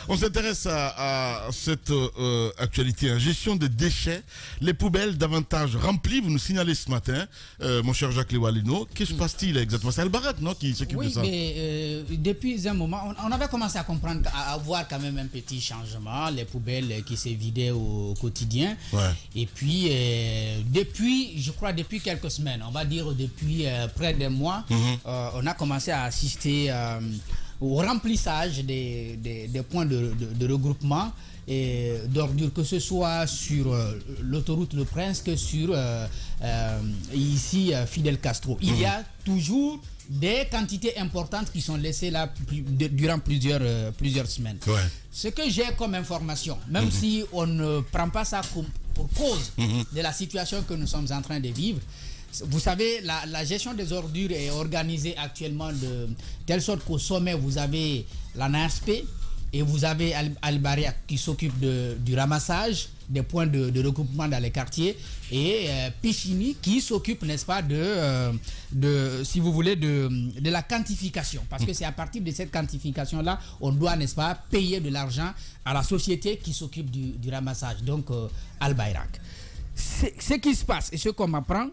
On s'intéresse à cette actualité, hein. Gestion des déchets, les poubelles davantage remplies, vous nous signalez ce matin, mon cher Jacques Lewalino. Qu'est-ce qui se passe-t-il exactement? C'est Al-Barak, non, qui s'occupe de ça? Oui, mais depuis un moment, on avait commencé à comprendre, à voir quand même un petit changement, les poubelles qui se vidaient au quotidien. Ouais. Et puis, je crois depuis quelques semaines, on va dire depuis près d'un mois, on a commencé à assister au remplissage des points de regroupement et d'ordures, que ce soit sur l'autoroute Le Prince que sur ici Fidel Castro. Il y a toujours des quantités importantes qui sont laissées là durant plusieurs semaines. Ouais. Ce que j'ai comme information, même si on ne prend pas ça pour cause de la situation que nous sommes en train de vivre, vous savez, la gestion des ordures est organisée actuellement de telle sorte qu'au sommet, vous avez la NASP et vous avez Al-Barak qui s'occupe du ramassage des points de regroupement dans les quartiers, et Pichini qui s'occupe, n'est-ce pas, si vous voulez, de la quantification. Parce que c'est à partir de cette quantification-là, on doit, n'est-ce pas, payer de l'argent à la société qui s'occupe du ramassage, donc Al-Barak. Ce qui se passe et ce qu'on m'apprend,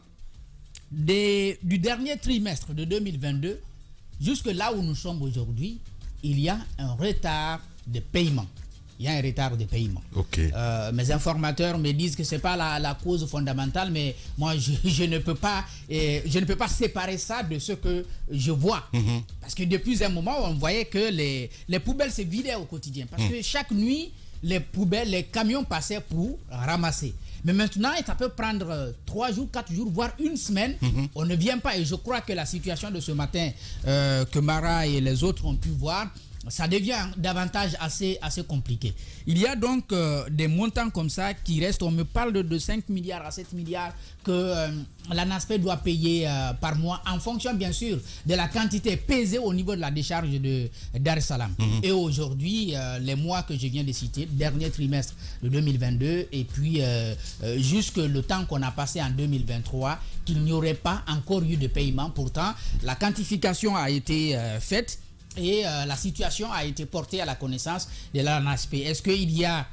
du dernier trimestre de 2022 jusque là où nous sommes aujourd'hui, il y a un retard de paiement. Il y a un retard de paiement. Okay. Mes informateurs me disent que ce n'est pas la cause fondamentale, mais moi je ne peux pas séparer ça de ce que je vois. Parce que depuis un moment, on voyait que les poubelles se vidaient au quotidien. Parce que chaque nuit, les camions passaient pour ramasser. Mais maintenant, ça peut prendre 3 jours, 4 jours, voire une semaine. On ne vient pas. Et je crois que la situation de ce matin, que Mara et les autres ont pu voir, ça devient davantage assez compliqué. Il y a donc des montants comme ça qui restent. On me parle de 5 milliards à 7 milliards que la NASP doit payer par mois, en fonction bien sûr de la quantité pesée au niveau de la décharge de Dar es Salaam. Et aujourd'hui, les mois que je viens de citer, dernier trimestre de 2022, et puis jusque le temps qu'on a passé en 2023, qu'il n'y aurait pas encore eu de paiement. Pourtant, la quantification a été faite. Et la situation a été portée à la connaissance de la NASP. Est-ce qu'il y a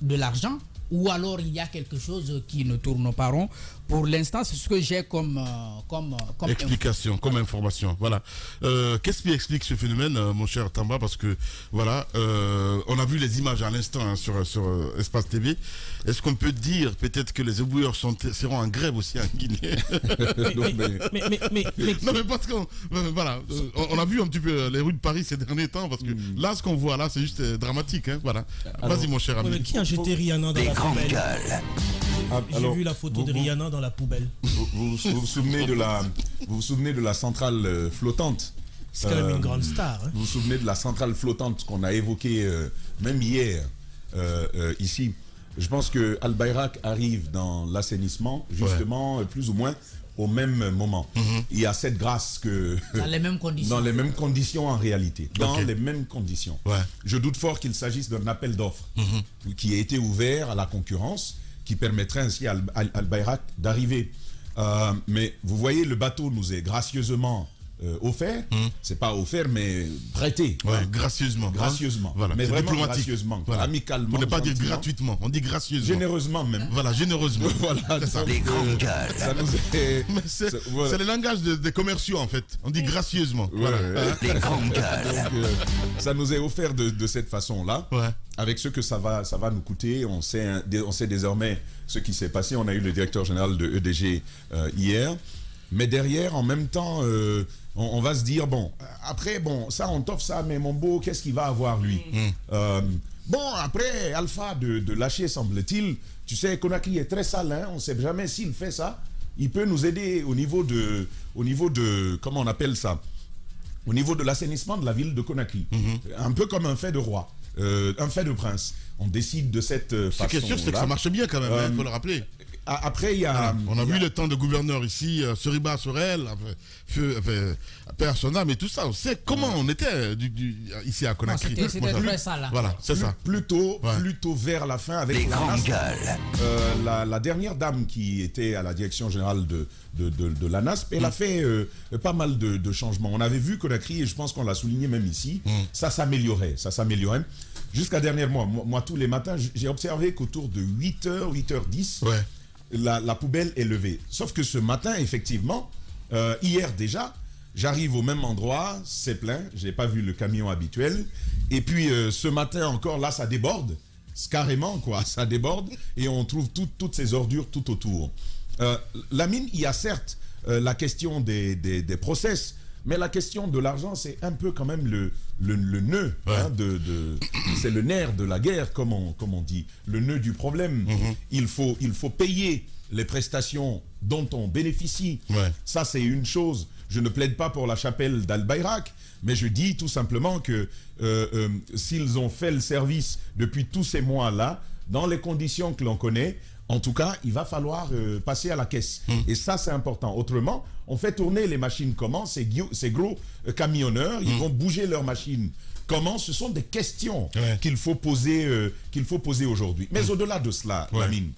de l'argent ou alors il y a quelque chose qui ne tourne pas rond? Pour l'instant, c'est ce que j'ai comme explication, comme information. Voilà. Qu'est-ce qui explique ce phénomène, mon cher Tamba? Parce que voilà, on a vu les images à l'instant, hein, sur Espace TV. Est-ce qu'on peut dire peut-être que les éboueurs seront en grève aussi en Guinée? Non, mais parce qu'on voilà, on a vu un petit peu les rues de Paris ces derniers temps, parce que là, ce qu'on voit là, c'est juste dramatique, hein, voilà. Vas-y, mon cher ami. Mais qui a jeté Rihanna dans la poubelle? J'ai vu la photo de Rihanna dans la poubelle. Vous vous souvenez de la centrale flottante? C'est quand même une grande star. Hein. Vous vous souvenez de la centrale flottante qu'on a évoquée même hier ici? Je pense que Al-Barak arrive dans l'assainissement justement plus ou moins au même moment. Il y a cette grâce que... Dans les mêmes conditions. Dans les mêmes conditions en réalité. Dans les mêmes conditions. Ouais. Je doute fort qu'il s'agisse d'un appel d'offres qui a été ouvert à la concurrence, qui permettrait ainsi à Al-Barak d'arriver. Mais vous voyez, le bateau nous est gracieusement offert. C'est pas offert, mais prêté. Ouais, gracieusement. Gracieusement. Voilà. Mais vraiment diplomatique. gracieusement. Voilà. Amicalement. On ne pas dire gratuitement, on dit gracieusement. Généreusement même. Voilà, généreusement. Voilà. C'est ça. Les grandes gueules. Ça nous est... C'est le langage des commerciaux en fait. On dit gracieusement. Voilà. Les grandes gueules. Donc, ça nous est offert de cette façon-là. Ouais. Avec ce que ça va nous coûter, on sait désormais ce qui s'est passé. On a eu le directeur général de EDG hier. Mais derrière, en même temps, on va se dire, bon, après, bon, ça, on t'offre ça, mais mon beau, qu'est-ce qu'il va avoir, lui? Bon, après, Alpha de lâcher, semble-t-il, tu sais, Conakry est très sale, hein, on ne sait jamais s'il fait ça. Il peut nous aider au niveau de comment on appelle ça? Au niveau de l'assainissement de la ville de Conakry. Un peu comme un fait de roi. Un fait de prince. On décide de cette façon-là. Ce qui est sûr, c'est que ça marche bien quand même, il faut le rappeler. après, il y a... On a vu le temps de gouverneur ici, Seriba Sorel, paix à son âme et tout ça. On sait comment on était ici à Conakry. C'était très ça, là. Voilà, c'est ça. Plutôt vers la fin avec la dernière dame qui était à la direction générale de la NASP, elle a fait pas mal de changements. On avait vu Conakry, et je pense qu'on l'a souligné même ici, ça s'améliorait. Jusqu'à dernièrement, moi tous les matins, j'ai observé qu'autour de 8h, 8h10, la poubelle est levée. Sauf que ce matin, effectivement, hier déjà, j'arrive au même endroit, c'est plein, je n'ai pas vu le camion habituel. Et puis ce matin encore, là, ça déborde. Carrément, quoi, ça déborde. Et on trouve toutes ces ordures tout autour. Lamine, il y a certes la question des process, mais la question de l'argent, c'est un peu quand même le nœud, c'est le nerf de la guerre, comme on dit, le nœud du problème. Il faut payer les prestations dont on bénéficie. Ça, c'est une chose. Je ne plaide pas pour la chapelle d'Al-Bayrak, mais je dis tout simplement que s'ils ont fait le service depuis tous ces mois-là, dans les conditions que l'on connaît, en tout cas, il va falloir passer à la caisse. Et ça, c'est important. Autrement, on fait tourner les machines comment? Ces gros camionneurs, ils vont bouger leurs machines comment? Ce sont des questions qu'il faut poser aujourd'hui. Mais au-delà de cela, Lamine,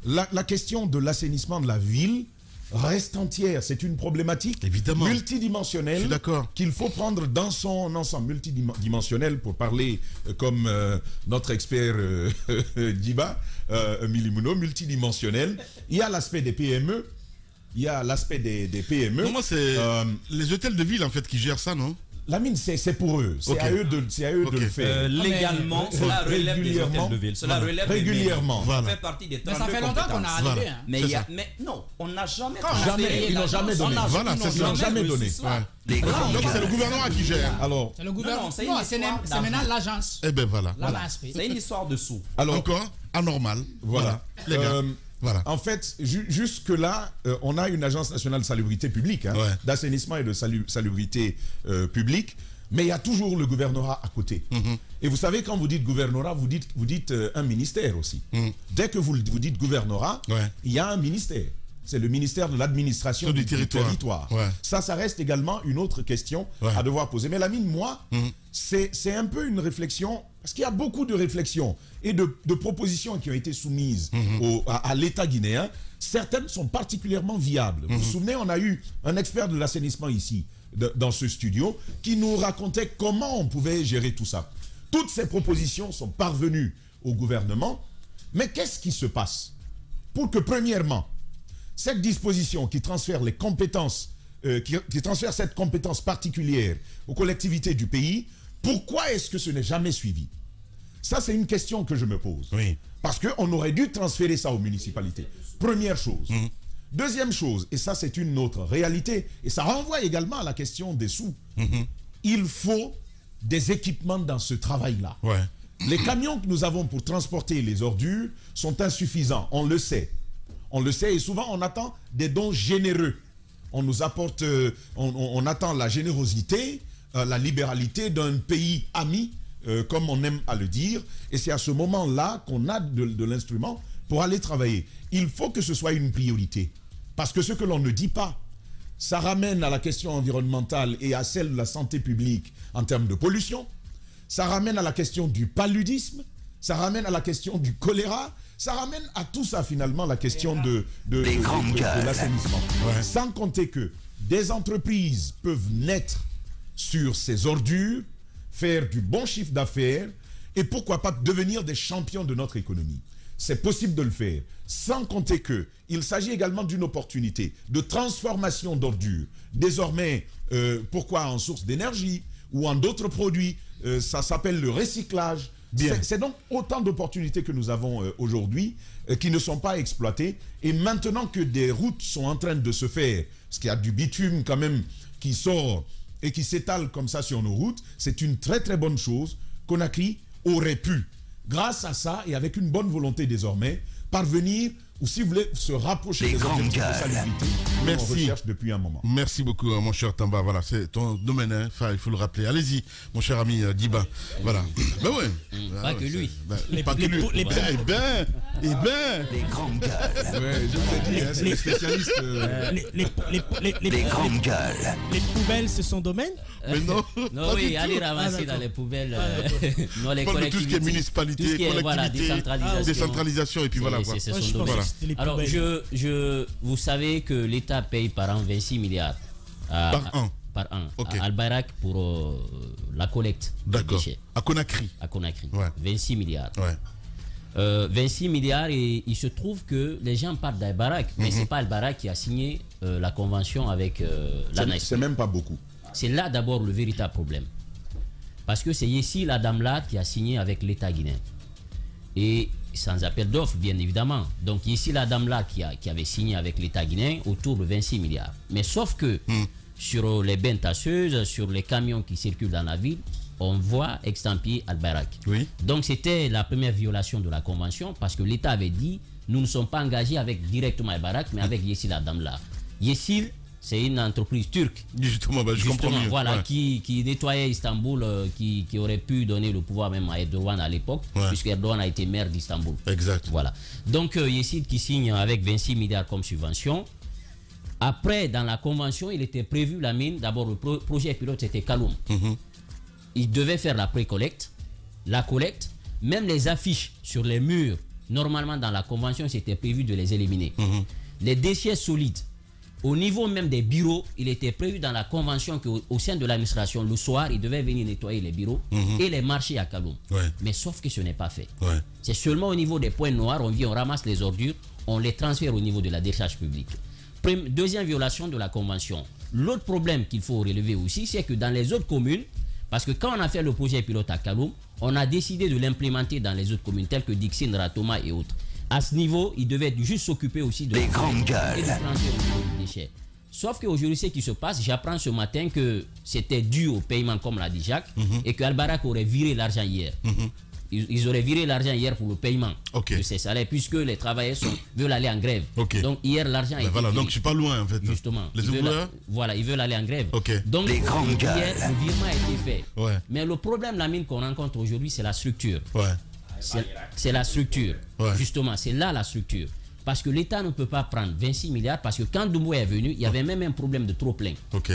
la question de l'assainissement de la ville reste entière. C'est une problématique multidimensionnelle qu'il faut prendre dans son ensemble. Multidimensionnel, pour parler comme notre expert Diba, Milimuno, multidimensionnel. Il y a l'aspect des PME. Il y a l'aspect des PME. Non, moi, c'est les hôtels de ville, en fait, qui gèrent ça, non? Lamine, c'est pour eux. C'est à eux de le faire. Légalement, cela relève des hôtels de ville. Cela relève régulièrement. Ça fait partie des 32 ça fait longtemps qu'on a arrivé. Mais non, on n'a jamais... Ils n'ont jamais donné. Voilà, c'est ça. Ils n'ont jamais donné. Donc c'est le gouvernement qui gère. Alors, c'est le gouvernement. Non, c'est maintenant l'agence. Eh bien voilà. C'est une histoire de sous. Alors, encore anormal. Voilà. Les gars. Voilà. En fait, jusque-là, on a une agence nationale de salubrité publique, d'assainissement et de salubrité publique, mais il y a toujours le gouvernorat à côté. Et vous savez, quand vous dites gouvernorat, vous dites un ministère aussi. Dès que vous dites gouvernorat, il y a un ministère. C'est le ministère de l'administration du territoire. Ça reste également une autre question à devoir poser. Mais Lamine, moi, c'est un peu une réflexion, parce qu'il y a beaucoup de réflexions et de propositions qui ont été soumises à l'État guinéen. Certaines sont particulièrement viables. Vous vous souvenez, on a eu un expert de l'assainissement ici, dans ce studio, qui nous racontait comment on pouvait gérer tout ça. Toutes ces propositions sont parvenues au gouvernement, mais qu'est-ce qui se passe pour que, premièrement, cette disposition qui transfère les compétences, qui transfère cette compétence particulière aux collectivités du pays, pourquoi est-ce que ce n'est jamais suivi? Ça, c'est une question que je me pose. Parce qu'on aurait dû transférer ça aux municipalités. Première chose. Deuxième chose, et ça c'est une autre réalité, et ça renvoie également à la question des sous. Il faut des équipements dans ce travail-là. Les camions que nous avons pour transporter les ordures sont insuffisants, on le sait. On le sait, et souvent on attend des dons généreux. On nous apporte, on attend la générosité, la libéralité d'un pays ami, comme on aime à le dire, et c'est à ce moment-là qu'on a de l'instrument pour aller travailler. Il faut que ce soit une priorité, parce que ce que l'on ne dit pas, ça ramène à la question environnementale et à celle de la santé publique en termes de pollution, ça ramène à la question du paludisme, ça ramène à la question du choléra, ça ramène à tout ça finalement, la question de l'assainissement. Sans compter que des entreprises peuvent naître sur ces ordures, faire du bon chiffre d'affaires et pourquoi pas devenir des champions de notre économie. C'est possible de le faire, sans compter qu'il s'agit également d'une opportunité de transformation d'ordures. Désormais, pourquoi en source d'énergie ou en d'autres produits, ça s'appelle le recyclage. C'est donc autant d'opportunités que nous avons aujourd'hui qui ne sont pas exploitées. Et maintenant que des routes sont en train de se faire, parce qu'il y a du bitume quand même qui sort et qui s'étale comme ça sur nos routes, c'est une très très bonne chose. Conakry aurait pu, grâce à ça et avec une bonne volonté désormais, parvenir, ou si vous voulez, se rapprocher des objectifs de salubrité qu'on recherche depuis un moment. Merci beaucoup, mon cher Tamba. Voilà, c'est ton domaine, hein. Enfin, il faut le rappeler. Allez-y, mon cher ami Diba. Voilà. Ben ouais. Pas que lui. Pas que lui. Eh ben, Les grandes gueules. Ouais, je vous ai dit, hein, c'est les spécialistes. Les grandes gueules. Les poubelles, c'est son domaine? mais non. Non, oui, allez ramasser dans les poubelles. Non, les Parle de tout ce qui est collectivités. municipalité, Tout ce qui est, voilà, collectivité, décentralisation, et puis voilà quoi. C'est Moi, je son pensais domaine. que c'était les Alors, poubelles. vous savez que l'État paye par an 26 milliards. Par an. Par an. Ok. À Al-Bayrak pour la collecte des D'accord. déchets. À Conakry. À Conakry. Ouais. 26 milliards. Ouais. 26 milliards et il se trouve que les gens partent d'Al-Bayrak, mais c'est pas Al-Bayrak qui a signé la convention avec l'ANASP. C'est même pas beaucoup. C'est là d'abord le véritable problème. Parce que c'est ici la dame là qui a signé avec l'État guinéen. Et sans appel d'offres, bien évidemment. Donc ici la dame là qui avait signé avec l'État guinéen autour de 26 milliards. Mais sauf que sur les bennes tasseuses, sur les camions qui circulent dans la ville, on voit estampillé Al-Bayrak. Oui. Donc c'était la première violation de la convention parce que l'État avait dit nous ne sommes pas engagés avec directement Al-Bayrak mais avec Yessil Adamla. Yessil, c'est une entreprise turque. Justement, bah, je comprends mieux. Voilà, Ouais. qui nettoyait Istanbul, qui aurait pu donner le pouvoir même à Erdogan à l'époque, Ouais. puisque Erdogan a été maire d'Istanbul. Exact. Voilà. Donc Yessil qui signe avec 26 milliards comme subvention. Après, dans la convention, il était prévu la mine. D'abord, le projet pilote, c'était Kaloum. Il devait faire la pré-collecte, la collecte, même les affiches sur les murs. Normalement, dans la convention, c'était prévu de les éliminer. Les déchets solides, au niveau même des bureaux, il était prévu dans la convention qu'au sein de l'administration, le soir, il devait venir nettoyer les bureaux et les marchés à Kaloum. Ouais. Mais sauf que ce n'est pas fait. Ouais. C'est seulement au niveau des points noirs, on vient, on ramasse les ordures, on les transfère au niveau de la décharge publique. Deuxième violation de la convention. L'autre problème qu'il faut relever aussi, c'est que dans les autres communes, parce que quand on a fait le projet pilote à Kaloum, on a décidé de l'implémenter dans les autres communes telles que Dixine, Ratoma et autres. À ce niveau, il devait juste s'occuper aussi de Les grandes gueules. et du transfert au niveau des déchets. Sauf qu'aujourd'hui, ce qui se passe, j'apprends ce matin que c'était dû au paiement, comme l'a dit Jacques, et que Al-Bayrak aurait viré l'argent hier. Ils auraient viré l'argent hier pour le paiement de ces salaires, puisque les travailleurs veulent aller en grève. Donc hier, l'argent a été Voilà, viré. donc je suis pas loin en fait. Justement. Les ouvriers. Voilà, ils veulent aller en grève. Donc Les grandes hier, gueules. le virement a été fait. Ouais. Mais le problème, la mine qu'on rencontre aujourd'hui, c'est la structure. Ouais. C'est la structure. Ouais. Justement, c'est là la structure. Parce que l'État ne peut pas prendre 26 milliards, parce que quand Doumbouya est venu, il y avait même un problème de trop-plein.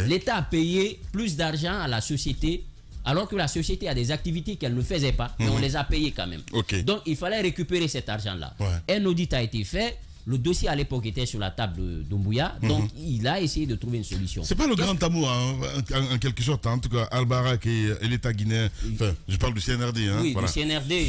L'État a payé plus d'argent à la société, alors que la société a des activités qu'elle ne faisait pas, mais on les a payées quand même. Donc il fallait récupérer cet argent-là. Un audit a été fait. Le dossier à l'époque était sur la table de Doumbouya, donc il a essayé de trouver une solution. C'est pas le grand amour, hein, en quelque sorte, en tout cas, Al-Bayrak et l'État guinéen. Enfin, je parle du CNRD. Hein, oui, voilà. du CNRD.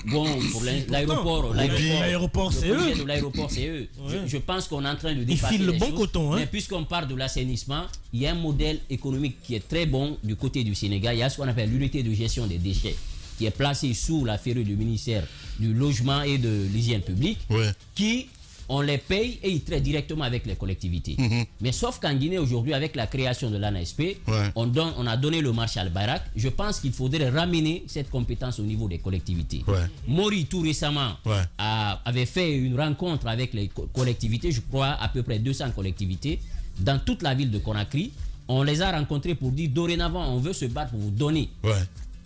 Bon, pour l'aéroport, c'est eux. De l'aéroport, c'est eux. Je pense qu'on est en train de Ils dépasser filent le les bon choses. coton. Hein. Mais puisqu'on parle de l'assainissement, il y a un modèle économique qui est très bon du côté du Sénégal. Il y a ce qu'on appelle l'unité de gestion des déchets, qui est placée sous la férule du ministère du logement et de l'hygiène publique, qui on les paye et ils traitent directement avec les collectivités. Mais sauf qu'en Guinée aujourd'hui, avec la création de l'ANASP, on a donné le marché à Al-Bayrak. Je pense qu'il faudrait ramener cette compétence au niveau des collectivités. Mori, tout récemment, avait fait une rencontre avec les collectivités, je crois à peu près 200 collectivités, dans toute la ville de Conakry. On les a rencontrés pour dire dorénavant, on veut se battre pour vous donner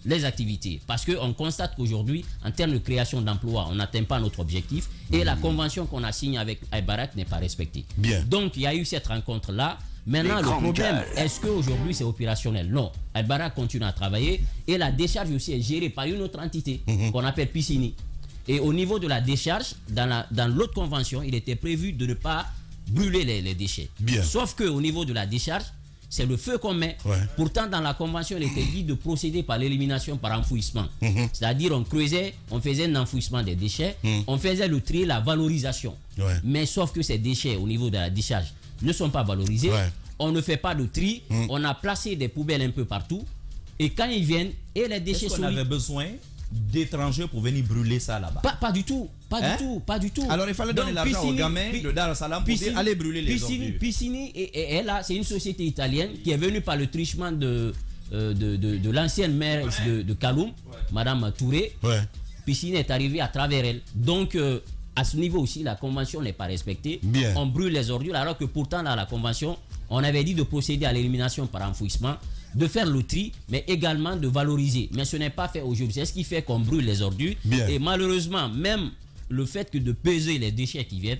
les activités. Parce qu'on constate qu'aujourd'hui, en termes de création d'emplois, on n'atteint pas notre objectif et la convention qu'on a signée avec Al-Bayrak n'est pas respectée. Donc, il y a eu cette rencontre-là. Maintenant, le problème, est-ce qu'aujourd'hui c'est opérationnel? Non. Al-Bayrak continue à travailler et la décharge aussi est gérée par une autre entité qu'on appelle Piscini. Et au niveau de la décharge, dans l'autre convention, il était prévu de ne pas brûler les déchets. Sauf qu'au niveau de la décharge, c'est le feu qu'on met. Pourtant, dans la convention, il était dit de procéder par l'élimination par enfouissement. C'est-à-dire, on creusait, on faisait un enfouissement des déchets, on faisait le tri, la valorisation. Mais sauf que ces déchets, au niveau de la décharge, ne sont pas valorisés. On ne fait pas de tri, on a placé des poubelles un peu partout. Et quand ils viennent, et les déchets solides... Est-ce qu'on avait besoin d'étrangers pour venir brûler ça là-bas? Pas du tout. Pas du tout. Alors il fallait donner l'argent aux gamins de Dar es Salaam pour dire allez brûler les ordures. Piscini est là, c'est une société italienne qui est venue par le trichement de l'ancienne maire de Kaloum, Madame Touré. Piscini est arrivé à travers elle. Donc à ce niveau aussi, la convention n'est pas respectée. On brûle les ordures alors que pourtant dans la convention, on avait dit de procéder à l'élimination par enfouissement, de faire le tri, mais également de valoriser. Mais ce n'est pas fait aujourd'hui. C'est ce qui fait qu'on brûle les ordures. Et malheureusement, même le fait que de peser les déchets qui viennent,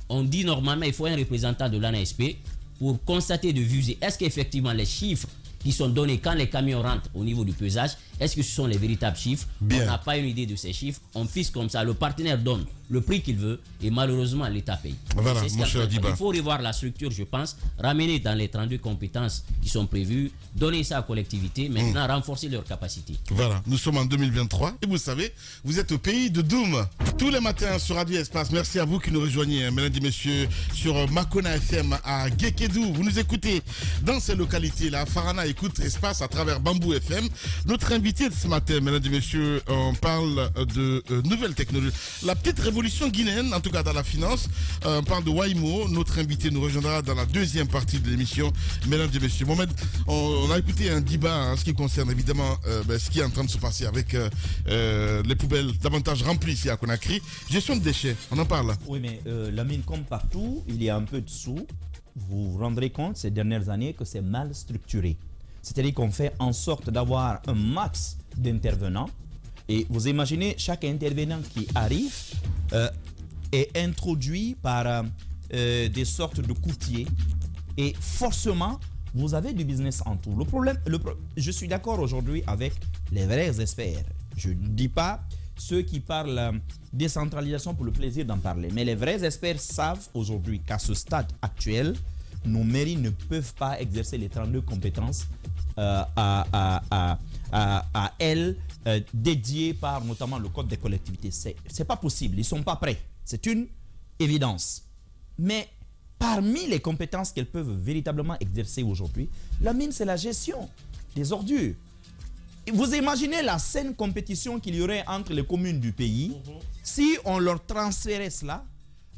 on dit normalement il faut un représentant de l'ANSP pour constater de visu est-ce qu'effectivement les chiffres qui sont donnés quand les camions rentrent au niveau du pesage, est-ce que ce sont les véritables chiffres? Bien. On n'a pas une idée de ces chiffres, on fixe comme ça, le partenaire donne le prix qu'il veut et malheureusement l'État paye. Voilà, C'est ce mon qu'il y a cher à faire. Diba. Il faut revoir la structure, je pense, ramener dans les 32 compétences qui sont prévues, donner ça aux collectivités, maintenant renforcer leurs capacités. Voilà, nous sommes en 2023 et vous savez, vous êtes au pays de Doom. Tous les matins sur Radio Espace. Merci à vous qui nous rejoignez, mesdames et messieurs, sur Makona FM à Gekedou. Vous nous écoutez dans ces localités-là. Farana écoute Espace à travers Bambou FM. Notre invité de ce matin, mesdames et messieurs, on parle de nouvelles technologies. La petite révolution guinéenne, en tout cas dans la finance. On parle de Waymo. Notre invité nous rejoindra dans la deuxième partie de l'émission. Mesdames et messieurs, Mohamed, on a écouté un débat en ce qui concerne évidemment ce qui est en train de se passer avec les poubelles davantage remplies ici à Conakry. Gestion de déchets, on en parle. Oui, mais la mine, comme partout, il y a un peu de sous. Vous vous rendrez compte ces dernières années que c'est mal structuré. C'est-à-dire qu'on fait en sorte d'avoir un max d'intervenants. Et vous imaginez, chaque intervenant qui arrive est introduit par des sortes de courtiers. Et forcément, vous avez du business en tout. Le problème, je suis d'accord aujourd'hui avec les vrais experts. Je ne dis pas ceux qui parlent décentralisation pour le plaisir d'en parler. Mais les vrais experts savent aujourd'hui qu'à ce stade actuel, nos mairies ne peuvent pas exercer les 32 compétences à elles, dédiées par notamment le Code des collectivités. C'est pas possible, ils ne sont pas prêts. C'est une évidence. Mais parmi les compétences qu'elles peuvent véritablement exercer aujourd'hui, la mine, c'est la gestion des ordures. Vous imaginez la saine compétition qu'il y aurait entre les communes du pays si on leur transférait cela.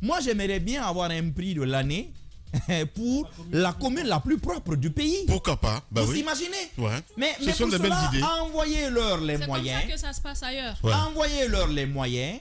Moi, j'aimerais bien avoir un prix de l'année pour la commune la plus propre du pays. Pourquoi pas? Bah vous oui. imaginez? Ouais. Mais Ce sont pour des belles cela, idées. envoyez-leur les C'est moyens. comme ça que ça se passe ailleurs. Ouais. Envoyez-leur les moyens.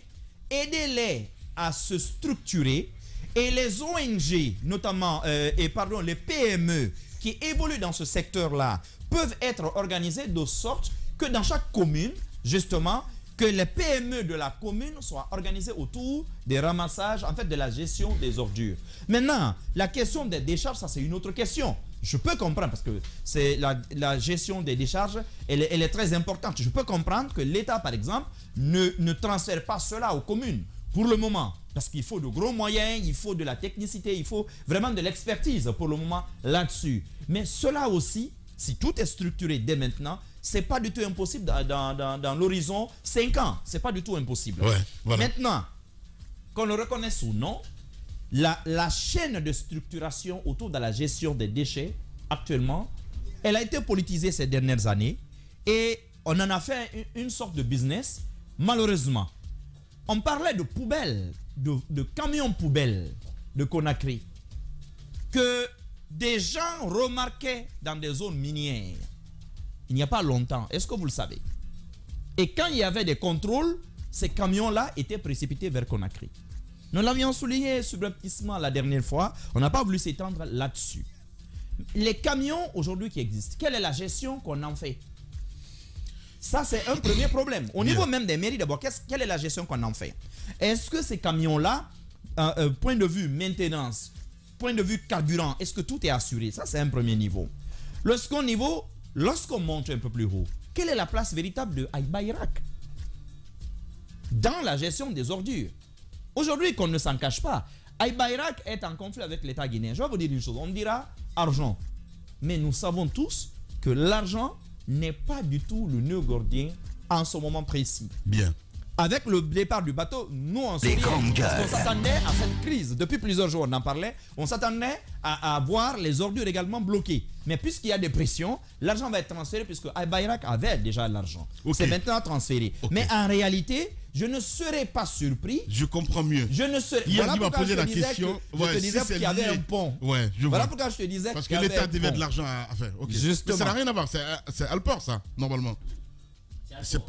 Aidez-les à se structurer. Et les ONG, notamment, les PME qui évoluent dans ce secteur-là, peuvent être organisées de sorte que dans chaque commune, justement, que les PME de la commune soient organisées autour des ramassages, en fait, de la gestion des ordures. Maintenant, la question des décharges, ça c'est une autre question. Je peux comprendre, parce que c'est la gestion des décharges, elle est très importante. Je peux comprendre que l'État, par exemple, ne transfère pas cela aux communes, pour le moment. Parce qu'il faut de gros moyens, il faut de la technicité, il faut vraiment de l'expertise pour le moment là-dessus. Mais cela aussi, si tout est structuré dès maintenant, c'est pas du tout impossible dans l'horizon 5 ans. C'est pas du tout impossible. Ouais, voilà. Maintenant, qu'on le reconnaisse ou non, la chaîne de structuration autour de la gestion des déchets, actuellement, elle a été politisée ces dernières années et on en a fait une sorte de business, malheureusement. On parlait de poubelles, de camions poubelles de Conakry, que des gens remarquaient dans des zones minières il n'y a pas longtemps. Est-ce que vous le savez? Et quand il y avait des contrôles, ces camions-là étaient précipités vers Conakry. Nous l'avions souligné subrepticement la dernière fois. On n'a pas voulu s'étendre là-dessus. Les camions aujourd'hui qui existent, quelle est la gestion qu'on en fait? Ça, c'est un premier problème. Au niveau même des mairies, d'abord, quelle est la gestion qu'on en fait? Est-ce que ces camions-là, point de vue maintenance, point de vue carburant, est-ce que tout est assuré? Ça, c'est un premier niveau. Le second niveau, lorsqu'on monte un peu plus haut, quelle est la place véritable de Aïbaïrak dans la gestion des ordures? Aujourd'hui, qu'on ne s'en cache pas, Aïbaïrak est en conflit avec l'État guinéen. Je vais vous dire une chose, on dira argent. Mais nous savons tous que l'argent n'est pas du tout le nœud gordien en ce moment précis. Bien. Avec le départ du bateau, nous on s'attendait à cette crise. Depuis plusieurs jours, on en parlait. On s'attendait à voir les ordures également bloquées. Mais puisqu'il y a des pressions, l'argent va être transféré puisque Aïbaïrak avait déjà l'argent. Okay. C'est maintenant transféré. Okay. Mais en réalité, je ne serais pas surpris. Je comprends mieux. Je ne serais. Hier, Voilà il m'a pourquoi posé je te la disais question. je te disais qu'il y avait un pont. Ouais, je Voilà vois. pourquoi je te disais Parce que qu'il y avait l'État un devait pont. de l'argent à faire. Okay. Justement. Mais ça n'a rien à voir. C'est Alport, ça, normalement. C'est C'est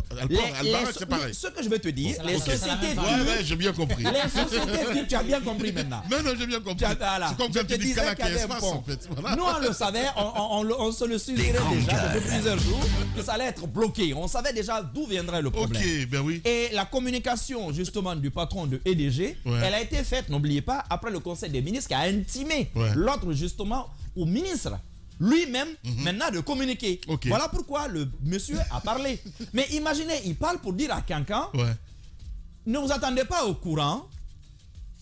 pareil. Ce que je veux te dire, les sociétés... Ouais, j'ai bien compris. Les sociétés, tu as bien compris maintenant. Non, j'ai bien compris. C'est comme je quand te tu dis disais Canac qu'il y et avait un espace, pont. en fait. Voilà. Nous, on le savait, on se le suggérait déjà depuis plusieurs jours que ça allait être bloqué. On savait déjà d'où viendrait le problème. Ok, ben oui. Et la communication, justement, du patron de EDG, elle a été faite, n'oubliez pas, après le Conseil des ministres qui a intimé l'ordre, justement, au ministre lui-même maintenant de communiquer. Voilà pourquoi le monsieur a parlé. Mais imaginez, il parle pour dire à quelqu'un, ne vous attendez pas au courant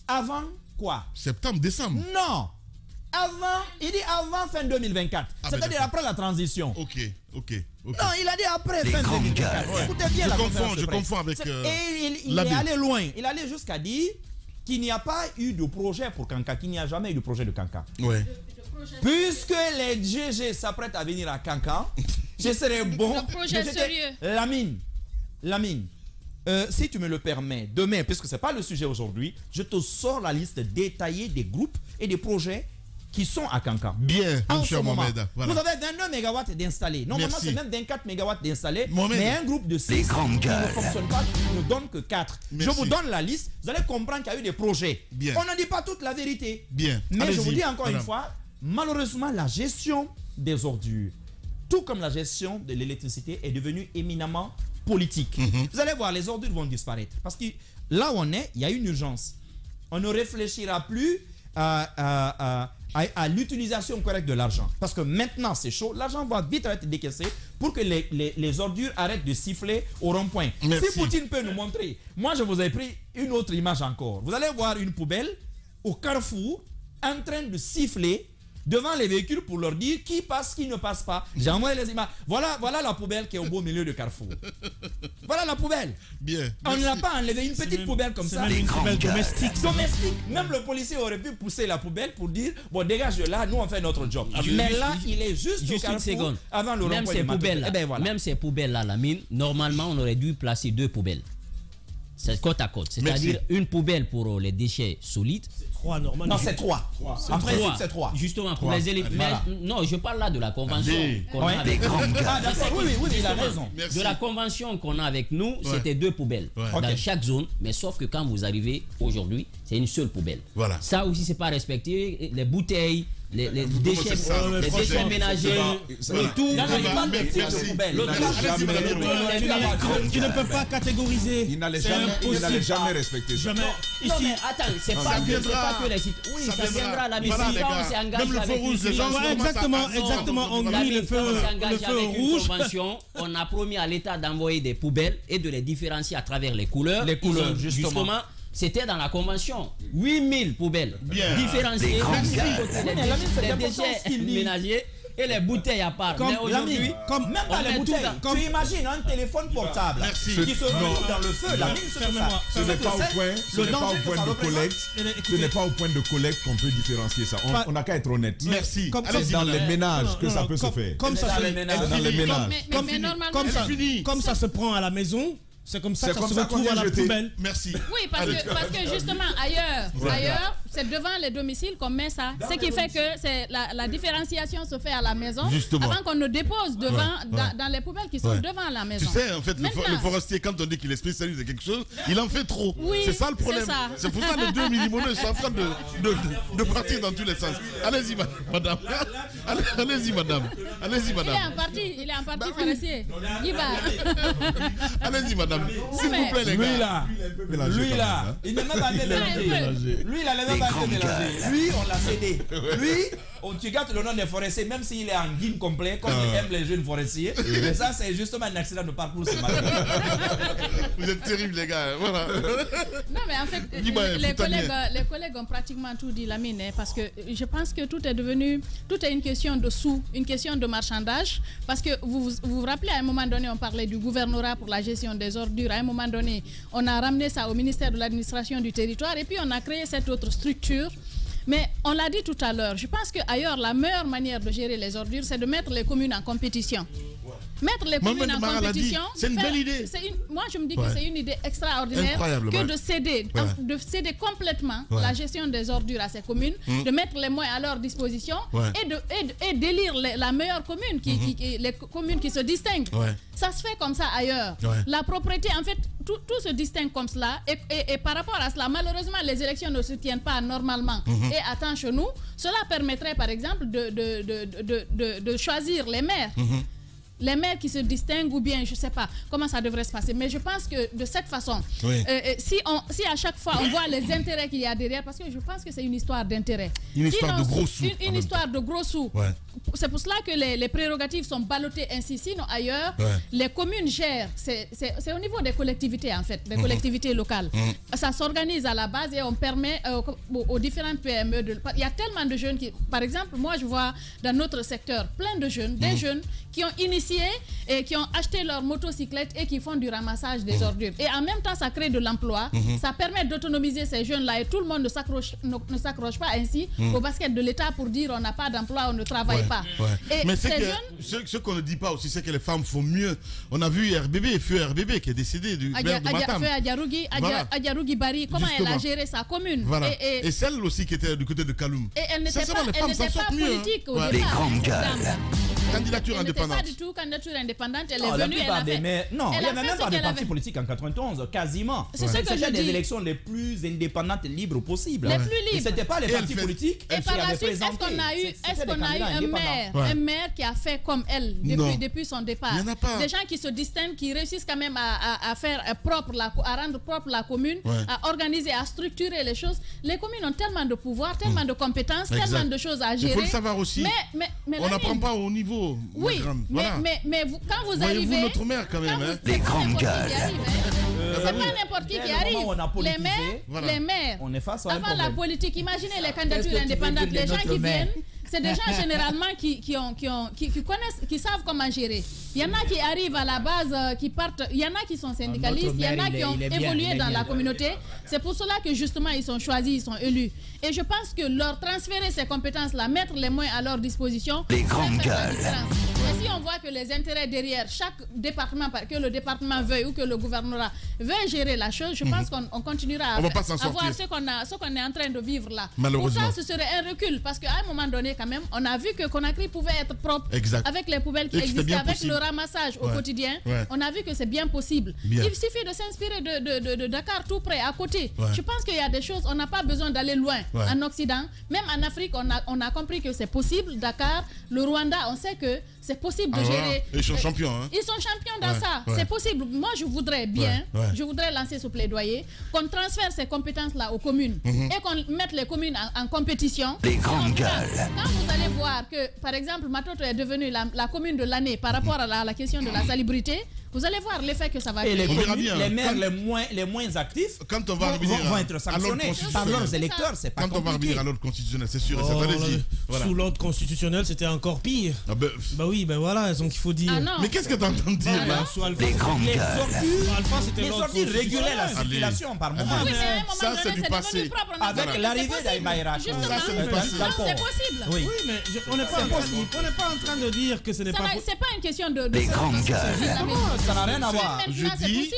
avant quoi? Septembre, décembre. Non. Avant, il dit avant fin 2024. C'est-à-dire après la transition. Ok. Non, il a dit après fin 2024. Écoutez bien je confonds avec et il est allé loin. Il est allé jusqu'à dire qu'il n'y a pas eu de projet pour Kanka, qu'il n'y a jamais eu de projet de Kanka. Ouais. Puisque les GG s'apprêtent à venir à Kanka, ce serait bon. Le projet sérieux. Lamine, si tu me le permets, demain, puisque ce n'est pas le sujet aujourd'hui, je te sors la liste détaillée des groupes et des projets qui sont à Kanka. Bien, en mon ce cher moment, Mohamed. Voilà. Vous avez 22 MW d'installés. Normalement, c'est même 24 MW d'installés. Mais un groupe de 6 qui ne fonctionne pas, qui ne donne que 4. Je vous donne la liste. Vous allez comprendre qu'il y a eu des projets. Bien. On ne dit pas toute la vérité. Bien. Mais je vous dis encore une fois, malheureusement, la gestion des ordures, tout comme la gestion de l'électricité, est devenue éminemment politique. Vous allez voir, les ordures vont disparaître. Parce que là où on est, il y a une urgence. On ne réfléchira plus à l'utilisation correcte de l'argent. Parce que maintenant, c'est chaud. L'argent va vite être décaissé pour que les ordures arrêtent de siffler au rond-point. Si Poutine peut nous montrer, moi je vous ai pris une autre image encore. Vous allez voir une poubelle au carrefour en train de siffler devant les véhicules pour leur dire qui passe, qui ne passe pas. J'ai envoyé les images. Voilà la poubelle qui est au beau milieu de Carrefour. Voilà la poubelle. Bien. On n'a pas enlevé une petite poubelle comme ça. Une poubelle domestique. Même le policier aurait pu pousser la poubelle pour dire bon, dégage de là, nous on fait notre job. Mais là, il est juste au Carrefour avant le rond-point de Maton. Même ces poubelles-là, la mine, normalement, on aurait dû placer 2 poubelles. C'est côte à côte. C'est-à-dire une poubelle pour les déchets solides. 3 normalement. Non, c'est 3. En principe, c'est 3. Justement, pour les éléments. Non, je parle là de la convention qu'on a avec nous. Oui, il a raison. De la convention qu'on a avec nous, c'était 2 poubelles dans chaque zone. Mais sauf que quand vous arrivez aujourd'hui, c'est une seule poubelle. Voilà. Ça aussi, c'est pas respecté. Les bouteilles, les déchets ménagers, le tout. Tu ne peux pas catégoriser. Il n'allait jamais respecter ça. Non, mais attends, c'est pas que les sites. Oui, ça viendra à la mission. Quand on s'est engagé avec une exactement. On grille le feu rouge. On a promis à l'État d'envoyer des poubelles et de les différencier à travers les couleurs. Les couleurs, justement. C'était dans la convention. 8000 poubelles différenciées. Les déchets ménagers et les bouteilles à part. Mais aujourd'hui, même dans les bouteilles, tu imagines un téléphone portable qui se retrouve dans le feu. La mine, ce n'est pas au point de collecte qu'on peut différencier ça. On n'a qu'à être honnête. Merci. C'est dans les ménages que ça peut se faire. Comme ça, dans les ménages. Comme ça se prend à la maison. C'est comme ça que ça se retrouve à la poubelle. Merci. Oui, parce que justement, ailleurs, c'est devant les domiciles qu'on met ça. Ce qui fait que la différenciation se fait à la maison justement. Avant qu'on ne dépose devant, dans les poubelles qui sont devant la maison. Tu sais, en fait, le forestier, quand on dit qu'il est spécialiste de quelque chose, il en fait trop. Oui, c'est ça le problème. C'est pour ça que les 2 millimonos sont en train de partir dans tous les sens. Allez-y, madame. Allez-y, madame. Il est en partie forestier. Il va. Allez-y, madame. S'il vous plaît, les gars. Lui là, il n'est même pas mélangé. Lui, il a même pas mélangé. Lui, on l'a cédé. Lui, tu gardes le nom des forestiers, même s'il est en guine complet, comme aiment les jeunes forestiers. Mais ça, c'est justement un accident de parcours ce matin. Vous êtes terribles, les gars. Voilà. Non, mais en fait, les collègues ont pratiquement tout dit, Lamine, parce que je pense que tout est une question de sous, une question de marchandage. Parce que vous vous rappelez, à un moment donné, on parlait du gouvernorat pour la gestion des ordures. À un moment donné, on a ramené ça au ministère de l'administration du territoire et puis on a créé cette autre structure. Mais on l'a dit tout à l'heure, je pense qu'ailleurs, la meilleure manière de gérer les ordures, c'est de mettre les communes en compétition. Mettre les communes en compétition, c'est une belle idée. Moi, je me dis que c'est une idée extraordinaire que de céder complètement la gestion des ordures à ces communes, de mettre les moyens à leur disposition et d'élire la meilleure commune, les communes qui se distinguent. Ça se fait comme ça ailleurs. La propriété, en fait, tout se distingue comme cela. Et par rapport à cela, malheureusement, les élections ne se tiennent pas normalement et à temps chez nous. Cela permettrait, par exemple, de choisir les maires. Les maires qui se distinguent ou bien je ne sais pas comment ça devrait se passer. Mais je pense que de cette façon, si à chaque fois on voit les intérêts qu'il y a derrière, parce que je pense que c'est une histoire d'intérêt. Une histoire de gros sous. Une histoire de gros sous. C'est pour cela que les prérogatives sont ballottées ainsi. Sinon ailleurs, les communes gèrent. C'est au niveau des collectivités en fait, des collectivités locales. Ça s'organise à la base et on permet aux différentes PME il y a tellement de jeunes qui, par exemple, moi je vois dans notre secteur plein de jeunes, des jeunes qui ont initié et qui ont acheté leur motocyclette et qui font du ramassage des ordures. Et en même temps, ça crée de l'emploi. Ça permet d'autonomiser ces jeunes-là et tout le monde ne s'accroche pas ainsi au basket de l'État pour dire on n'a pas d'emploi, on ne travaille pas. Et mais ce qu'on ne dit pas aussi, c'est que les femmes font mieux. On a vu Feu RBB qui est décédé du maire de Matam. Adjarougi Bari, comment elle a géré sa commune. Et celle aussi qui était du côté de Kaloum. Et elle n'était pas politique au départ. Candidature indépendante. Pas du tout candidature indépendante. Elle est venue, elle a fait. Non, il n'y avait même pas de parti politique en 91, quasiment. C'était des élections les plus indépendantes et libres possibles. Les plus libres. C'était pas les partis politiques. Et par la suite, est-ce qu'on a eu un maire qui a fait comme elle depuis son départ? Il n'y en a pas. Des gens qui se distinguent, qui réussissent quand même à faire à rendre propre la commune, à organiser, à structurer les choses. Les communes ont tellement de pouvoir, tellement de compétences, tellement de choses à gérer. Il faut le savoir aussi. Mais on n'apprend pas au niveau. Oui, mais quand vous arrivez... Voyez-vous notre maire quand même. Les grandes gueules. C'est pas n'importe qui arrive. Les maires, avant la politique, imaginez les candidatures indépendantes, les gens qui viennent, c'est des gens généralement qui connaissent, qui savent comment gérer. Il y en a qui arrivent à la base, qui partent, il y en a qui sont syndicalistes, il y en a qui ont évolué dans la communauté. C'est pour cela que justement ils sont choisis, ils sont élus. Et je pense que leur transférer ces compétences-là, mettre les moyens à leur disposition, les grandes gueules. Et si on voit que les intérêts derrière chaque département, que le département veuille ou que le gouvernorat veuille gérer la chose, je pense qu'on continuera à voir ce qu'on est en train de vivre là. Malheureusement. Pour ça, ce serait un recul parce qu'à un moment donné, quand même, on a vu que Conakry pouvait être propre avec les poubelles qui existaient, avec le ramassage au quotidien. On a vu que c'est bien possible. Il suffit de s'inspirer de Dakar tout près, à côté. Je pense qu'il y a des choses, on n'a pas besoin d'aller loin. En Occident, même en Afrique, on a compris que c'est possible. Dakar, le Rwanda, on sait que c'est possible de gérer. Ils sont champions. Ils sont champions dans ça. C'est possible. Moi, je voudrais bien, je voudrais lancer ce plaidoyer, qu'on transfère ces compétences-là aux communes et qu'on mette les communes en compétition. Les grandes gueules. Quand vous allez voir que, par exemple, Matoto est devenue la commune de l'année par rapport à la question de la salubrité, vous allez voir l'effet que ça va faire. Et les maires les moins actifs quand on va vont être sanctionnés par leurs électeurs. C'est pas compliqué. Quand on va revenir à l'ordre constitutionnel, c'est sûr. Sous l'ordre constitutionnel, c'était encore pire. Bah oui, ben voilà, donc il faut dire. Mais qu'est-ce que tu entends dire là? Les grandes gueules. Les sorties régulaient la circulation par moment. Ça, c'est du passé. Avec l'arrivée d'Aïmaïra. C'est possible. Oui, mais on n'est pas en train de dire que ce n'est pas possible. C'est pas une question de. Les grandes gueules. Ça n'a rien à voir. Je dis,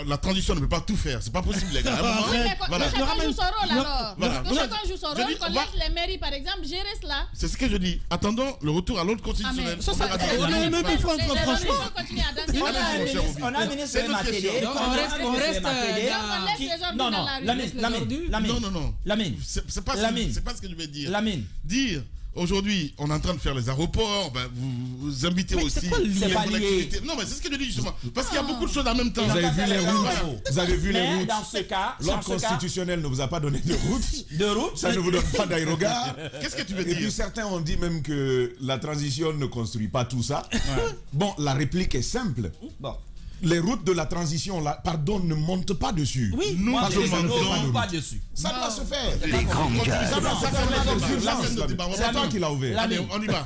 la transition ne peut pas tout faire. C'est pas possible, les gars. Chacun joue son rôle alors. Chacun joue son rôle. Qu'on laisse les mairies, par exemple, gérer cela. C'est ce que je dis. Attendons le retour à l'ordre constitutionnel. On a un ministre de la télé. On reste. Non, Lamine. C'est pas ce que je vais dire. Lamine. Dire. Aujourd'hui, on est en train de faire les aéroports, vous invitez aussi les collectivités. Non, mais c'est ce que je dis justement. Parce qu'il y a beaucoup de choses en même temps. Vous avez vu les routes. Vous avez vu les routes. Dans ce cas, l'ordre constitutionnel ne vous a pas donné de route. Ça ne vous donne pas d'aérogare. Qu'est-ce que tu veux dire? Et puis certains ont dit même que la transition ne construit pas tout ça. Bon, la réplique est simple. Bon. Les routes de la transition, ne montent pas dessus. Oui, nous ne montons pas dessus. Ça doit se faire. Les grandes gueules. C'est toi qui l'as ouvert. Allez, on y va.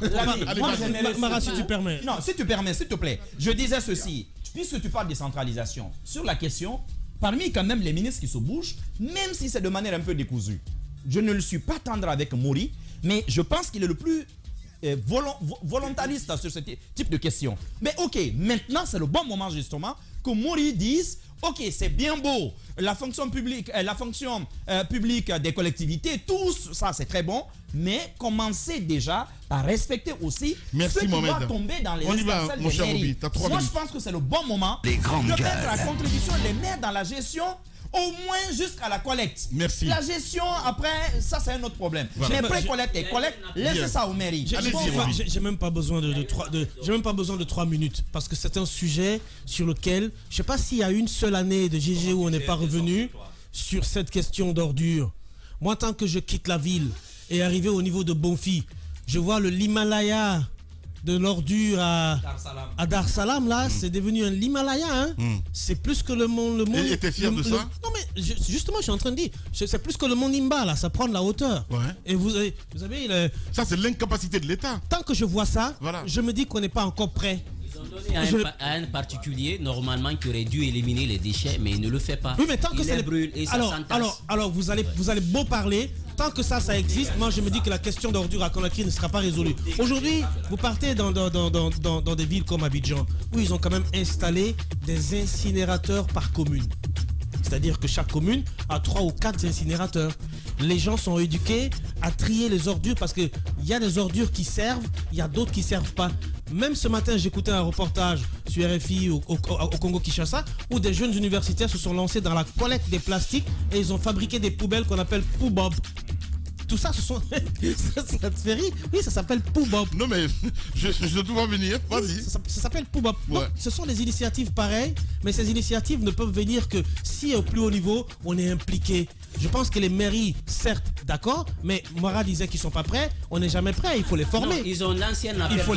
Mara, si tu permets. Non, si tu permets, s'il te plaît. Je disais ceci. Puisque tu parles de décentralisation, sur la question, parmi quand même les ministres qui se bougent, même si c'est de manière un peu décousue, je ne le suis pas tendre avec Mori, mais je pense qu'il est le plus volontariste sur ce type de questions. Mais ok, maintenant c'est le bon moment justement que Mori dise ok, c'est bien beau, la fonction publique des collectivités, tout ça c'est très bon, mais commencez déjà à respecter aussi ce qui va tomber dans les escarcelles des mairies. Moi je pense que c'est le bon moment de mettre la contribution des maires dans la gestion, au moins jusqu'à la collecte. Merci. La gestion, après, ça c'est un autre problème. Voilà. Mais pré-collecte et collecte, laissez ça aux mairies. J'ai même pas besoin de 3 minutes, parce que c'est un sujet sur lequel, je sais pas s'il y a une seule année de GG où on n'est pas revenu sur cette question d'ordure. Moi, tant que je quitte la ville et arrivé au niveau de Bonfi, je vois l'Himalaya de l'ordure à Dar Salam, là, c'est devenu un l'Himalaya. Hein. C'est plus que le monde. Et t'es fier de ça? Non, mais justement, je suis en train de dire, c'est plus que le monde Nimba, là, ça prend de la hauteur. Ouais. Et vous savez, ça, c'est l'incapacité de l'État. Tant que je vois ça, voilà, je me dis qu'on n'est pas encore prêt. Ils ont donné à un particulier, normalement, qui aurait dû éliminer les déchets, mais il ne le fait pas. Oui, mais tant que il les brûle et ça s'entasse. Alors, vous allez beau parler. Tant que ça existe, moi je me dis que la question d'ordure à Conakry ne sera pas résolue. Aujourd'hui, vous partez dans des villes comme Abidjan, où ils ont quand même installé des incinérateurs par commune. C'est-à-dire que chaque commune a 3 ou 4 incinérateurs. Les gens sont éduqués à trier les ordures parce qu'il y a des ordures qui servent, il y a d'autres qui ne servent pas. Même ce matin, j'écoutais un reportage sur RFI au Congo-Kinshasa où des jeunes universitaires se sont lancés dans la collecte des plastiques et ils ont fabriqué des poubelles qu'on appelle Poubob. Tout ça, ce sont... ça te fait rire? Oui, ça s'appelle Poubob. Non, mais je dois tout voir venir. Vas-y. Ça s'appelle Poubob. Ouais. Ce sont des initiatives pareilles, mais ces initiatives ne peuvent venir que si au plus haut niveau, on est impliqué. Je pense que les mairies, certes, d'accord, mais Mora disait qu'ils ne sont pas prêts. On n'est jamais prêts, il faut les former. Non, ils ont l'ancienne appel d'offres.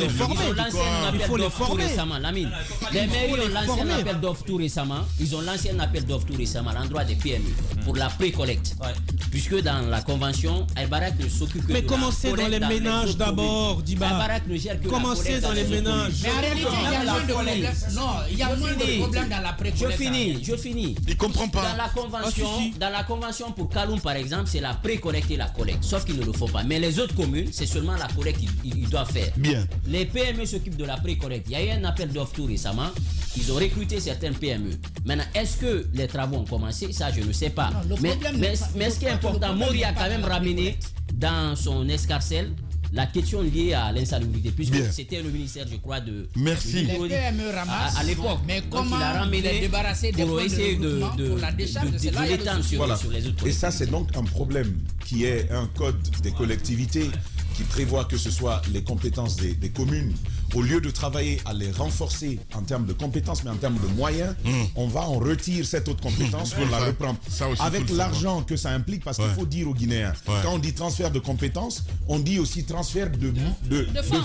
Il faut les former. Récemment, Lamine. Les mairies ont l'ancienne appel d'offres tout récemment. Ils ont l'ancienne appel d'offres tout récemment à l'endroit des PME pour la pré-collecte. Ouais. Puisque dans la convention, Al-Barak ne s'occupe que de la collecte. Mais commencez dans les ménages d'abord, Diba. Al-Barak ne gère que commencez dans les ménages. Mais en réalité, il y a moins de problèmes. Non, il y a moins de problèmes dans la pré-collecte. Je finis. Il ne comprend pas. Dans la convention pour Kaloum, par exemple, c'est la pré-collecte et la collecte. Sauf qu'ils ne le font pas. Mais les autres communes, c'est seulement la collecte qu'ils doivent faire. Bien. Les PME s'occupent de la pré-collecte. Il y a eu un appel d'offres tout récemment. Ils ont recruté certaines PME. Maintenant, est-ce que les travaux ont commencé? Ça, je ne sais pas. Non, mais ce qui est important, Mori a quand même ramené dans son escarcelle la question liée à l'insalubrité, puisque c'était le ministère, je crois, de... Merci. Les PME ramassent, à l'époque. Mais comment il a débarrassé des points de pour la décharge de l'étendre sur les autres. Et ça, c'est donc un problème qui est un code des collectivités qui prévoit que ce soit les compétences des communes. Au lieu de travailler à les renforcer en termes de compétences, mais en termes de moyens, on retire cette autre compétence pour la reprendre. Avec l'argent que ça implique, parce qu'il faut dire aux Guinéens, quand on dit transfert de compétences, on dit aussi transfert de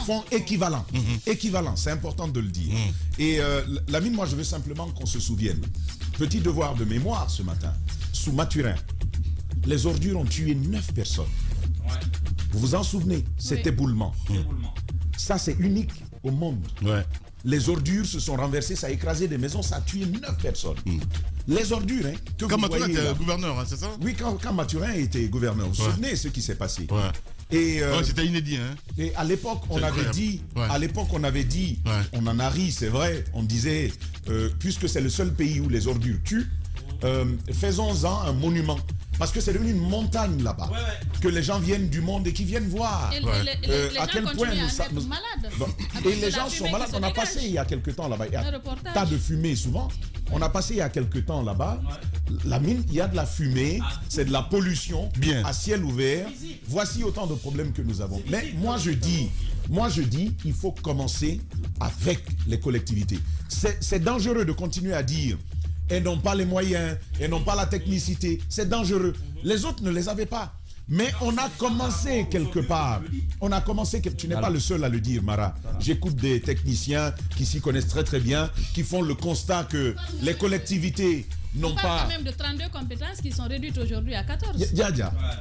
fonds équivalents. Équivalents, c'est important de le dire. Et Lamine, moi je veux simplement qu'on se souvienne. Petit devoir de mémoire ce matin, sous Mathurin, les ordures ont tué 9 personnes. Vous vous en souvenez, cet éboulement. Ça, c'est unique au monde. Ouais. Les ordures se sont renversées, ça a écrasé des maisons, ça a tué 9 personnes. Les ordures, que quand vous Mathurin voyez était gouverneur, hein, c'est ça? Oui, quand Mathurin était gouverneur. Vous vous souvenez ce qui s'est passé? Et c'était inédit. Hein. Et à l'époque, on avait dit, on en a ri, c'est vrai, on disait, puisque c'est le seul pays où les ordures tuent, faisons-en un monument. Parce que c'est devenu une montagne là-bas. Que les gens viennent du monde et qui viennent voir. À quel point nous sommes malades. Et les gens sont malades. On a passé il y a quelque temps là-bas. Il y a un tas de fumée souvent. On a passé il y a quelque temps là-bas. La mine, il y a de la fumée. C'est de la pollution. À ciel ouvert. Voici autant de problèmes que nous avons. Mais moi je dis, il faut commencer avec les collectivités. C'est dangereux de continuer à dire elles n'ont pas les moyens, elles n'ont pas la technicité. C'est dangereux. Les autres ne les avaient pas. Mais on a commencé quelque part. Tu n'es pas le seul à le dire, Mara. J'écoute des techniciens qui s'y connaissent très très bien, qui font le constat que les collectivités n'ont pas... On parle quand même de 32 compétences qui sont réduites aujourd'hui à 14.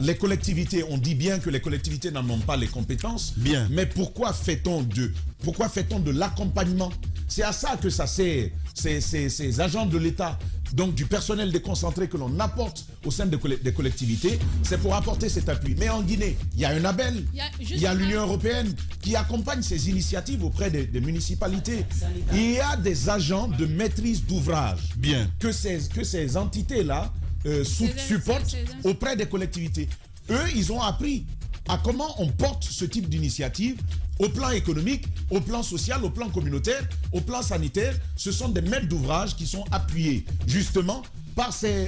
Les collectivités, on dit bien que les collectivités n'en ont pas les compétences. Bien. Mais pourquoi fait-on de l'accompagnement? C'est à ça que ça sert. Ces agents de l'État donc du personnel déconcentré que l'on apporte au sein des collectivités, c'est pour apporter cet appui. Mais en Guinée, il y a un ABEL, il y a l'Union européenne qui accompagne ces initiatives auprès des municipalités. Il y a des agents de maîtrise d'ouvrage que ces entités-là supportent auprès des collectivités. Eux, ils ont appris à comment on porte ce type d'initiative au plan économique, au plan social, au plan communautaire, au plan sanitaire. Ce sont des maîtres d'ouvrage qui sont appuyés justement par ces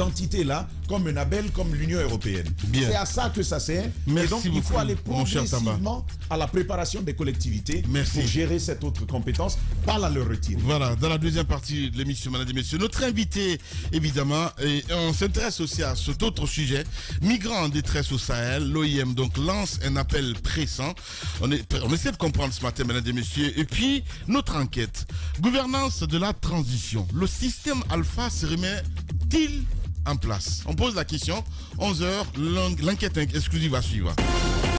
entités-là, comme un ABEL, comme l'Union européenne. C'est à ça que ça sert. Merci et donc, il faut aller progressivement à la préparation des collectivités pour gérer cette autre compétence, pas la leur retirer. Voilà, dans la deuxième partie de l'émission, mesdames et messieurs, notre invité, évidemment, et on s'intéresse aussi à cet autre sujet, migrants en détresse au Sahel. L'OIM donc lance un appel pressant. On essaie de comprendre ce matin, mesdames et messieurs. Et puis, notre enquête. Gouvernance de la transition. Le système Alpha se remet-il en place? On pose la question. 11h, l'enquête exclusive à suivre.